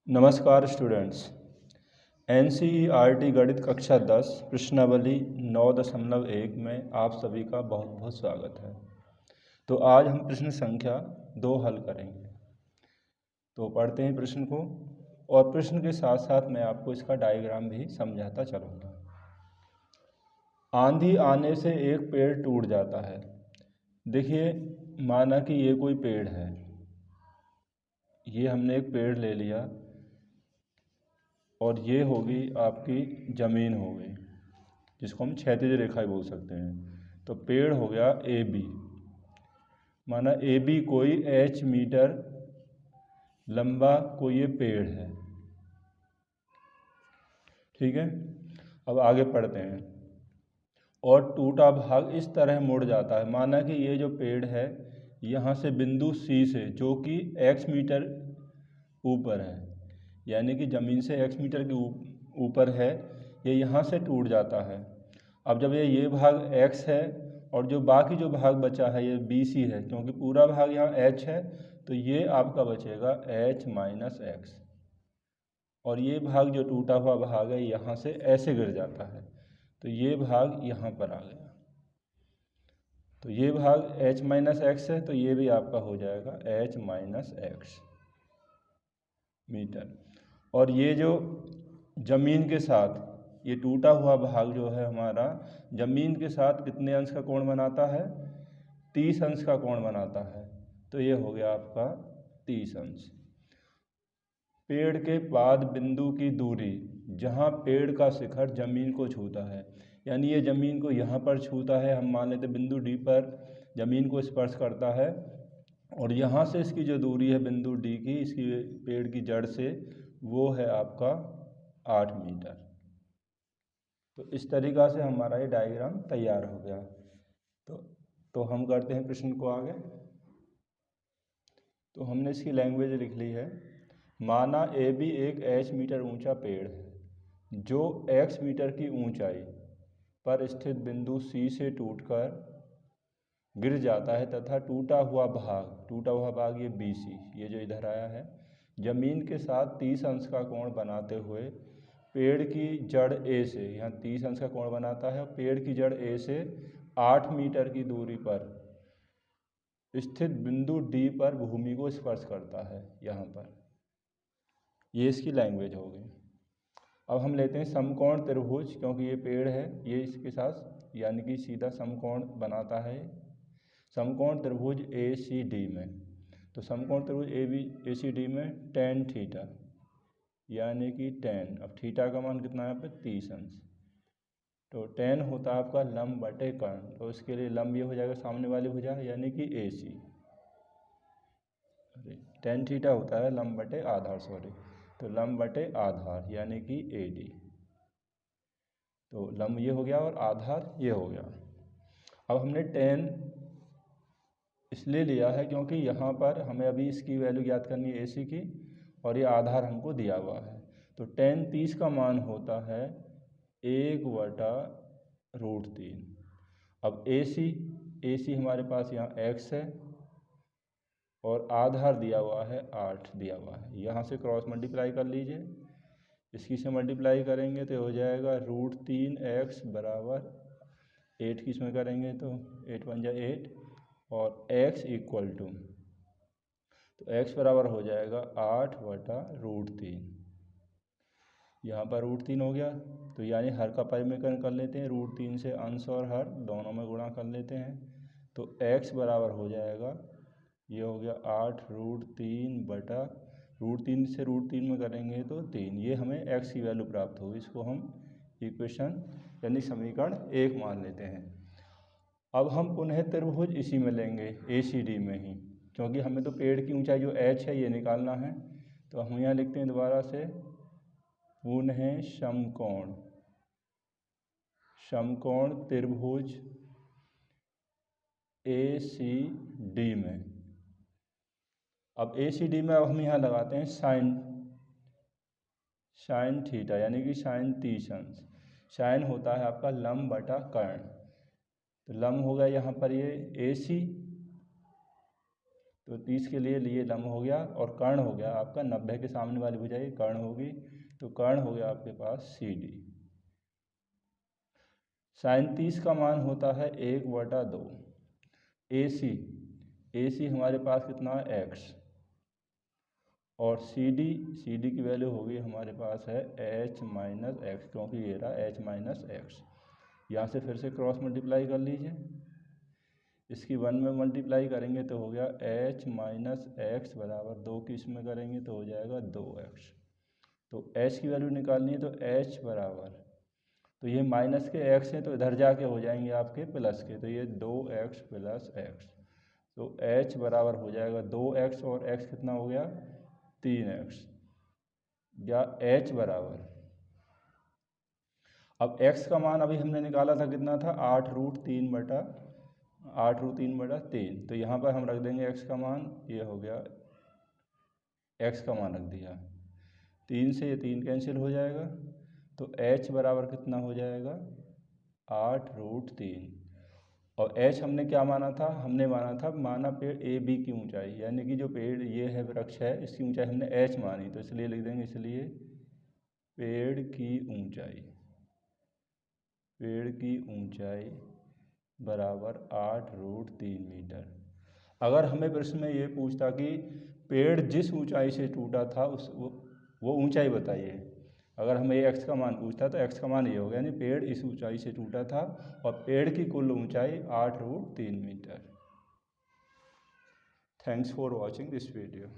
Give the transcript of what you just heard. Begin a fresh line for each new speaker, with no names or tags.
नमस्कार students. NCERT गणित कक्षा 10 प्रश्नावली 9.1 में आप सभी का बहुत बहुत स्वागत है। तो आज हम प्रश्न संख्या 2 हल करेंगे। तो पढ़ते हैं प्रश्न को, और प्रश्न के साथ साथ मैं आपको इसका डायग्राम भी समझाता चलूँगा। आंधी आने से एक पेड़ टूट जाता है। देखिए, माना कि ये कोई पेड़ है, ये हमने एक पेड़ ले लिया और ये होगी आपकी ज़मीन हो गई, जिसको हम क्षैतिज रेखा ही बोल सकते हैं। तो पेड़ हो गया ए बी, माना ए बी कोई h मीटर लंबा कोई ये पेड़ है, ठीक है। अब आगे पढ़ते हैं। और टूटा भाग इस तरह मुड़ जाता है, माना कि ये जो पेड़ है यहाँ से बिंदु C से, जो कि x मीटर ऊपर है, यानी कि ज़मीन से x मीटर के ऊपर है, ये यहाँ से टूट जाता है। अब जब ये भाग x है और जो बाकी जो भाग बचा है ये BC है, क्योंकि पूरा भाग यहाँ h है, तो ये आपका बचेगा h माइनस एक्स। और ये भाग जो टूटा हुआ भाग है यहाँ से ऐसे गिर जाता है, तो ये भाग यहाँ पर आ गया। तो ये भाग h माइनस एक्स है, तो ये भी आपका हो जाएगा h माइनस एक्स मीटर। और ये जो ज़मीन के साथ ये टूटा हुआ भाग जो है हमारा ज़मीन के साथ कितने अंश का कोण बनाता है? 30 अंश का कोण बनाता है। तो ये हो गया आपका 30 अंश। पेड़ के पाद बिंदु की दूरी, जहाँ पेड़ का शिखर ज़मीन को छूता है, यानी ये ज़मीन को यहाँ पर छूता है, हम मान लेते बिंदु डी पर ज़मीन को स्पर्श करता है, और यहाँ से इसकी जो दूरी है बिंदु डी की, इसकी पेड़ की जड़ से, वो है आपका 8 मीटर। तो इस तरीक़ा से हमारा ये डायग्राम तैयार हो गया। तो हम करते हैं प्रश्न को आगे। तो हमने इसकी लैंग्वेज लिख ली है। माना ए बी एक h मीटर ऊंचा पेड़ है, जो x मीटर की ऊंचाई पर स्थित बिंदु C से टूटकर गिर जाता है, तथा टूटा हुआ भाग ये BC, ये जो इधर आया है, ज़मीन के साथ 30 अंश का कोण बनाते हुए पेड़ की जड़ A से, यहाँ 30 अंश का कोण बनाता है, पेड़ की जड़ A से 8 मीटर की दूरी पर स्थित बिंदु D पर भूमि को स्पर्श करता है, यहाँ पर। ये इसकी लैंग्वेज हो गई। अब हम लेते हैं समकोण त्रिभुज, क्योंकि ये पेड़ है, ये इसके साथ यानी कि सीधा समकोण बनाता है समकोण त्रिभुज ACD में। तो समकोण त्रिभुज ACD में tan थीटा, यानी कि tan, अब थीटा का मान कितना है यहाँ पे 30 अंश, तो tan होता है आपका लंब बटे कर्ण, तो इसके लिए लंब ये हो जाएगा सामने वाली भुजा, यानी कि AC। tan थीटा होता है लंब बटे आधार, तो लंब बटे आधार यानी कि AD। तो लंब ये हो गया और आधार ये हो गया। अब हमने tan इसलिए लिया है क्योंकि यहाँ पर हमें अभी इसकी वैल्यू ज्ञात करनी है AC की, और ये आधार हमको दिया हुआ है। तो tan 30 का मान होता है 1/√3। अब AC हमारे पास यहाँ x है और आधार दिया हुआ है 8 दिया हुआ है, यहाँ से क्रॉस मल्टीप्लाई कर लीजिए, इसकी से मल्टीप्लाई करेंगे तो हो जाएगा √3x बराबर 8 की इसमें करेंगे तो 8 × 8, और x इक्वल टू, तो x बराबर हो जाएगा 8/√3। यहाँ पर √3 हो गया, तो यानी हर का परिमेयकरण कर लेते हैं, √3 से अंश और हर दोनों में गुणा कर लेते हैं, तो x बराबर हो जाएगा, ये हो गया 8√3 से √3 में करेंगे तो 3, ये हमें x की वैल्यू प्राप्त होगी। इसको हम इक्वेशन यानी समीकरण 1 मान लेते हैं। अब हम पुनः त्रिभुज इसी में लेंगे ACD में ही, क्योंकि हमें तो पेड़ की ऊंचाई जो h है ये निकालना है। तो हम यहाँ लिखते हैं दोबारा से, पुनः समकोण त्रिभुज ACD में। अब ACD में अब हम यहाँ लगाते हैं साइन थीटा, यानी कि साइन 30 अंश। साइन होता है आपका लंब बटा कर्ण, तो लंब हो गया यहाँ पर ये AC, तो 30 के लिए लम्ब हो गया और कर्ण हो गया आपका 90 के सामने वाली भुजाई कर्ण होगी, तो कर्ण हो गया आपके पास CD। sin 30 का मान होता है 1/2। AC हमारे पास कितना है x, और CD की वैल्यू होगी हमारे पास है h माइनस एक्स, क्योंकि ये रहा h माइनस एक्स। यहाँ से फिर से क्रॉस मल्टीप्लाई कर लीजिए, इसकी 1 में मल्टीप्लाई करेंगे तो हो गया h माइनस एक्स बराबर 2 की इसमें करेंगे तो हो जाएगा 2x। तो h की वैल्यू निकालनी है तो h बराबर, तो ये माइनस के x हैं तो इधर जाके हो जाएंगे आपके प्लस के, तो ये 2x प्लस x, तो h बराबर हो जाएगा 2x और x कितना हो गया 3x, या h बराबर, अब x का मान अभी हमने निकाला था कितना था 8√3/3, तो यहाँ पर हम रख देंगे x का मान, ये हो गया x का मान रख दिया, 3 से ये 3 कैंसिल हो जाएगा, तो h बराबर कितना हो जाएगा 8√3, और h हमने क्या माना था, हमने माना पेड़ AB की ऊंचाई, यानी कि जो पेड़ ये है वृक्ष है इसकी ऊंचाई हमने h मानी, तो इसलिए लिख देंगे, इसलिए पेड़ की ऊंचाई बराबर 8√3 मीटर। अगर हमें प्रश्न में ये पूछता कि पेड़ जिस ऊंचाई से टूटा था वो ऊंचाई बताइए, अगर हमें ये x का मान पूछता तो x का मान ये होगा, यानी पेड़ इस ऊंचाई से टूटा था और पेड़ की कुल ऊंचाई 8√3 मीटर। Thanks for watching this video.